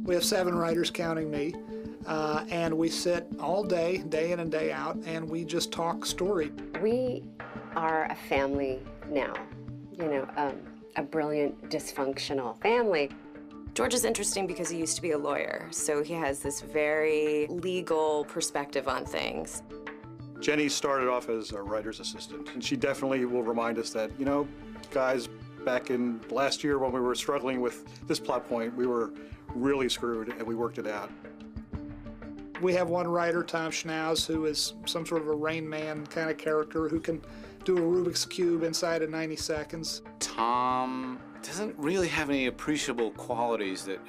We have 7 writers, counting me, and we sit all day, day in and day out, and we just talk story. We are a family now, a brilliant, dysfunctional family. George is interesting because he used to be a lawyer, so he has this very legal perspective on things. Jenny started off as a writer's assistant, and she definitely will remind us that, guys, back in last year when we were struggling with this plot point, we were really screwed, and we worked it out. We have one writer, Tom Schnauz, who is some sort of a Rain Man kind of character who can do a Rubik's Cube inside of 90 seconds. Tom doesn't really have any appreciable qualities that...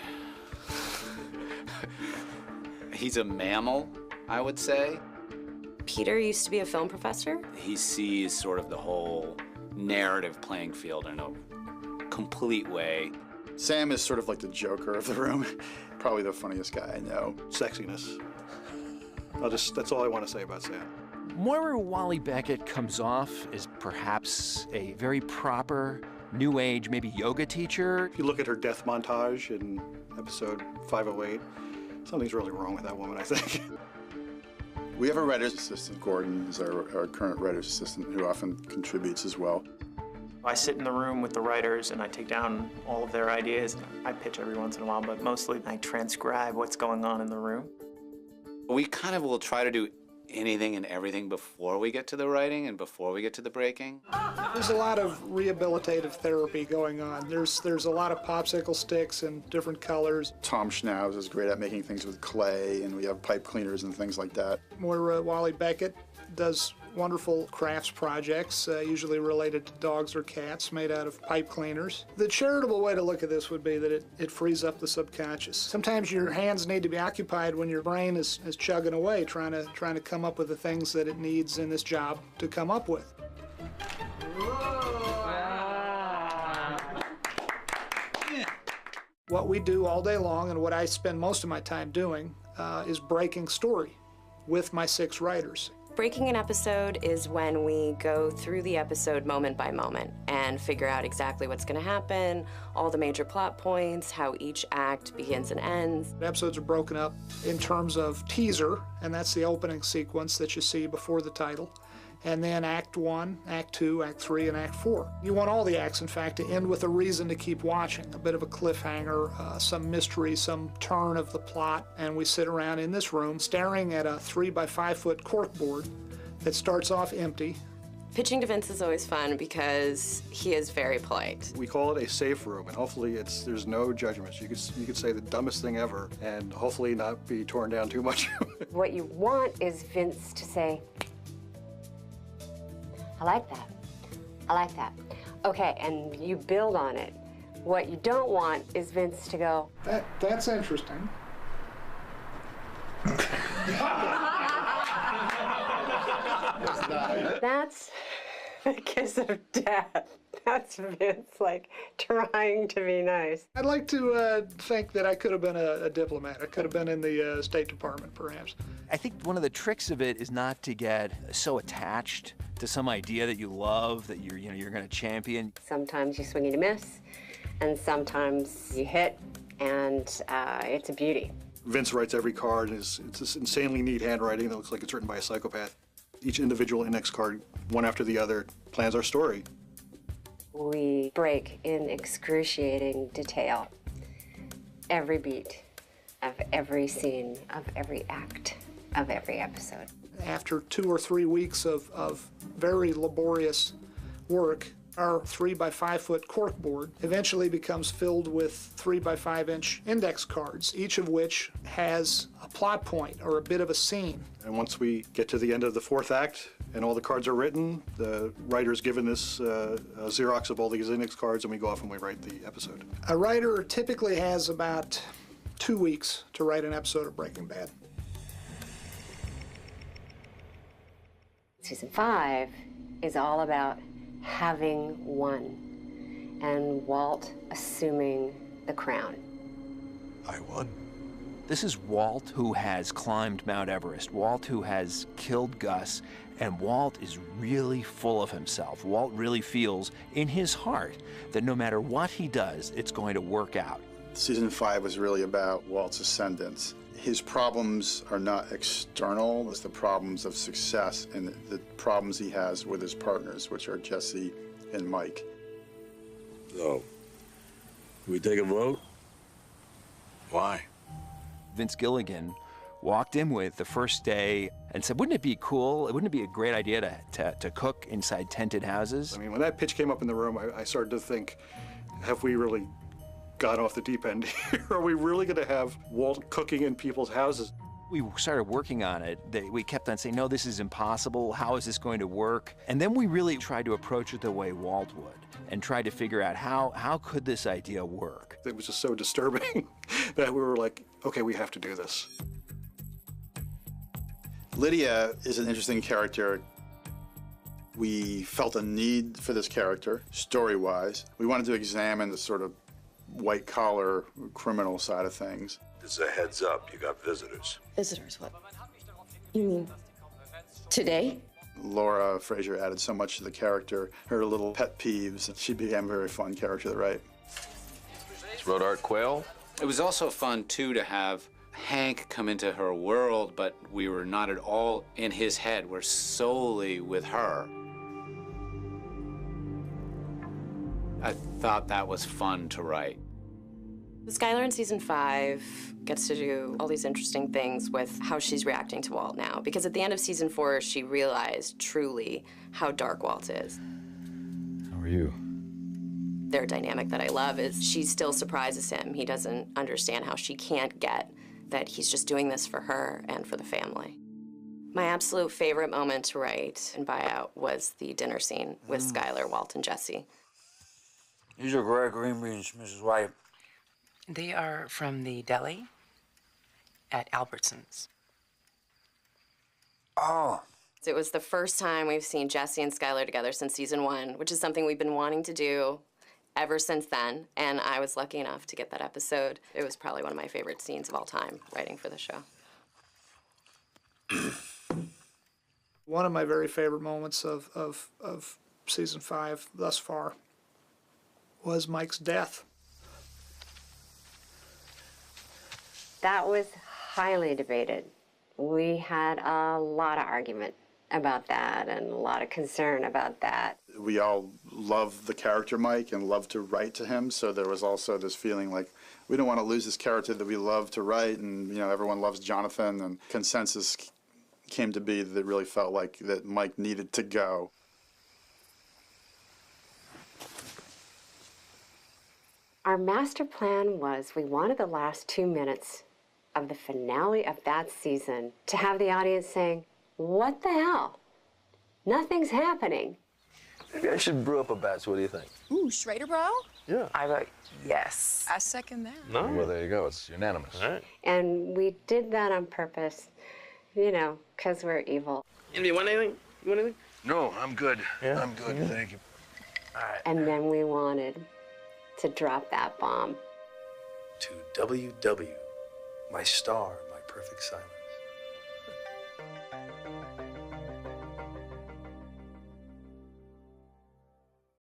He's a mammal, I would say. Peter used to be a film professor. He sees sort of the whole narrative playing field in a complete way. Sam is sort of like the Joker of the room. Probably the funniest guy I know. Sexiness. That's all I want to say about Sam. Moira Walley-Beckett comes off as perhaps a very proper, new age, maybe yoga teacher. If you look at her death montage in episode 508, something's really wrong with that woman, I think. We have a writer's assistant. Gordon is our current writer's assistant, who often contributes as well. I sit in the room with the writers and I take down all of their ideas. I pitch every once in a while, but mostly I transcribe what's going on in the room. We kind of will try to do anything and everything before we get to the writing and before we get to the breaking. There's a lot of rehabilitative therapy going on. There's a lot of popsicle sticks in different colors. Tom Schnauz is great at making things with clay, and we have pipe cleaners and things like that. Moira Walley-Beckett does wonderful crafts projects, usually related to dogs or cats, made out of pipe cleaners. The charitable way to look at this would be that it frees up the subconscious. Sometimes your hands need to be occupied when your brain is chugging away, trying to come up with the things that it needs in this job to come up with. What we do all day long, and what I spend most of my time doing, is breaking story with my 6 writers. Breaking an episode is when we go through the episode moment by moment and figure out exactly what's going to happen, all the major plot points, how each act begins and ends. Episodes are broken up in terms of teaser, and that's the opening sequence that you see before the title, and then Act 1, Act 2, Act 3, and Act 4. You want all the acts, in fact, to end with a reason to keep watching, a bit of a cliffhanger, some mystery, some turn of the plot, and we sit around in this room staring at a 3-by-5-foot corkboard that starts off empty. Pitching to Vince is always fun because he is very polite. We call it a safe room, and hopefully there's no judgments. You could say the dumbest thing ever, and hopefully not be torn down too much. What you want is Vince to say, I like that. I like that. Okay, and you build on it. What you don't want is Vince to go, That's interesting. That's the kiss of death. That's Vince, like, trying to be nice. I'd like to think that I could have been a diplomat. I could have been in the State Department, perhaps. I think one of the tricks of it is not to get so attached to some idea that you love, that you're going to champion. Sometimes you swing and you miss, and sometimes you hit, and it's a beauty. Vince writes every card, and it's this insanely neat handwriting that looks like it's written by a psychopath. Each individual index card, one after the other, plans our story. We break in excruciating detail every beat of every scene, of every act, of every episode. After 2 or 3 weeks of very laborious work, our 3-by-5-foot corkboard eventually becomes filled with 3-by-5-inch index cards, each of which has a plot point or a bit of a scene. And once we get to the end of the 4th act and all the cards are written, the writer's given this a Xerox of all these index cards, and we go off and we write the episode. A writer typically has about 2 weeks to write an episode of Breaking Bad. Season 5 is all about having won, and Walt assuming the crown. I won. This is Walt who has climbed Mount Everest, Walt who has killed Gus, and Walt is really full of himself. Walt really feels in his heart that no matter what he does, it's going to work out. Season 5 was really about Walt's ascendance. His problems are not external, it's the problems of success and the problems he has with his partners, which are Jesse and Mike. So, we take a vote? Why? Vince Gilligan walked in with the first day and said, wouldn't it be cool, wouldn't it be a great idea to cook inside tented houses? I mean, when that pitch came up in the room, I started to think, have we really got off the deep end here? Are we really going to have Walt cooking in people's houses? We started working on it. We kept on saying, no, this is impossible. How is this going to work? And then we really tried to approach it the way Walt would and tried to figure out how could this idea work? It was just so disturbing that we were like, okay, we have to do this. Lydia is an interesting character. We felt a need for this character, story-wise. We wanted to examine the sort of white-collar criminal side of things. This is a heads up, you got visitors. Visitors, what? You mean today? Laura Fraser added so much to the character, her little pet peeves. She became a very fun character to write. It's Rodart Quayle. It was also fun, too, to have Hank come into her world, but we were not at all in his head. We're solely with her. I thought that was fun to write. Skylar in season 5 gets to do all these interesting things with how she's reacting to Walt now. Because at the end of season 4, she realized truly how dark Walt is. How are you? Their dynamic that I love is she still surprises him. He doesn't understand how she can't get that he's just doing this for her and for the family. My absolute favorite moment to write in Buyout was the dinner scene with Skylar, Walt, and Jesse. These are rare green beans, Mrs. White. They are from the deli at Albertsons. Oh. It was the first time we've seen Jesse and Skylar together since season 1, which is something we've been wanting to do ever since then, and I was lucky enough to get that episode. It was probably one of my favorite scenes of all time, writing for the show. One of my very favorite moments of season 5 thus far was Mike's death. That was highly debated. We had a lot of argument about that and a lot of concern about that. We all love the character Mike and love to write to him, so there was also this feeling like we don't want to lose this character that we love to write, and everyone loves Jonathan, and consensus came to be that it really felt like that Mike needed to go. Our master plan was we wanted the last 2 minutes of the finale of that season to have the audience saying, what the hell? Nothing's happening. Maybe I should brew up a batch. What do you think? Ooh, Schrader Bro? Yeah. I vote yes. I second that. No. Well, there you go. It's unanimous. All right. And we did that on purpose, because we're evil. You want anything? You want anything? No, I'm good. Yeah. I'm good, thank you. All right. And then we wanted to drop that bomb. To WW, my star, my perfect silence.